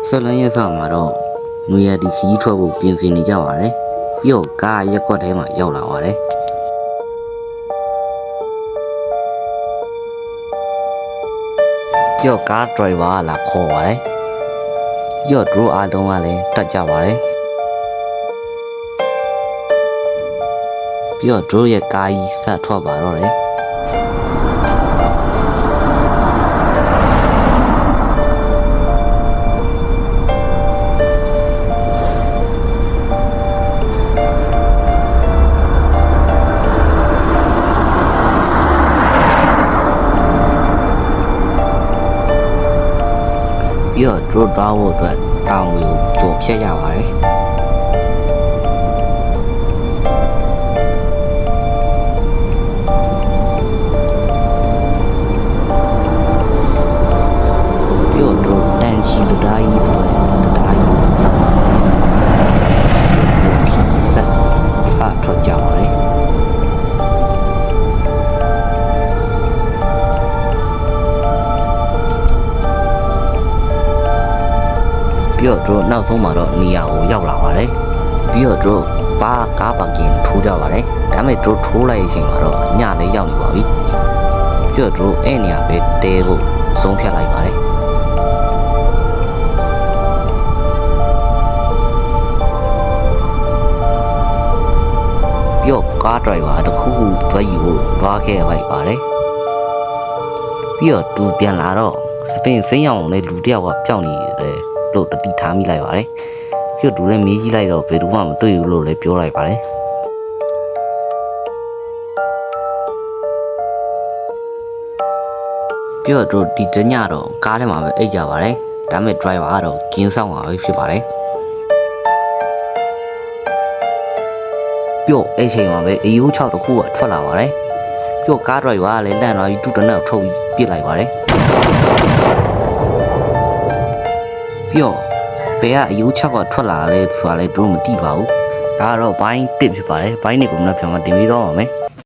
ဆက်လန်းရဲ့ဆောင်မှာတော့နွေရဒီခီးထွက်ဖို့ပြင်ဆင်နေကြပါတယ်ပြီးတော့ကားရက်ကွက်ထဲမှာရောက်လာပါတယ်ပြီးတော့ကားဒရိုင်ဘာကလာခေါ်ပါတယ်ပြီးတော့ဒရိုအားလုံးကလည်းတက်ကြပါတယ်ပြီးတော့ဒရိုရဲ့ကားကြီးဆက်ထွက်ပါတော့တယ်ပြီးတော့ဒရိုသွားဖို့အတွက်တောင်ကိုကြိုဖြတ်ရပါတယ်ပြီးတော့ဒရိုတန်ချီလူသားကြီးဆိုတဲ့တရားကြီးဆက်ထွက်ကြပါတယ်ပြီးတော့တို့နောက်ဆုံးမှာတော့နေရာကိုရောက်လာပါတယ်ပြီးတော့တို့ကားပါကင်ထိုးကြပါတယ်ဒါပေမဲ့တို့ထိုးလိုက်တဲ့အချိန်မှာတော့ညလေးရောက်နေပါပြီပြီးတော့တို့အဲ့နေရာပဲတဲဖို့ဆုံးဖြတ်လိုက်ပါတယ်ပြီးတော့ကားဒရိုင်ဘာတစ်ခုတွဲယူဖို့သွားခဲ့လိုက်ပါတယ်ပြီးတော့သူပြန်လာတော့စပင်စိမ်းအောင်နဲ့လူတယောက်ကပျောက်နေတယ်လို့တတိထားမိလိုက်ပါတယ်ပြီးတော့သူလည်းမေးကြည့်လိုက်တော့ဘယ်သူမှမတွေ့ဘူးလို့လည်းပြောလိုက်ပါတယ်ပြီးတော့သူဒီတညတော့ကားထဲမှာပဲအိတ်ကြပါတယ်ဒါပေမဲ့ driver ကတော့ကင်းဆောင်ပါပဲဖြစ်ပါတယ်ပြီးတော့အဲ့ချိန်မှာပဲအယူ6တစ်ခုကထွက်လာပါတယ်ပြီးတော့ကား driver ကလည်းလန့်သွားပြီးသူ့တနက်ထုတ်ပြီးပြစ်လိုက်ပါတယ်ပြီးတော့ဘယ်ကအယူ6ကထွက်လာလဲဆိုတာလည်းတို့မသိပါဘူးဒါကတော့ဘိုင်းတစ်ဖြစ်ပါတယ်ဘိုင်းတွေကိုမနှက်ပြန်မှတင်ပြီးတော့ပါမယ်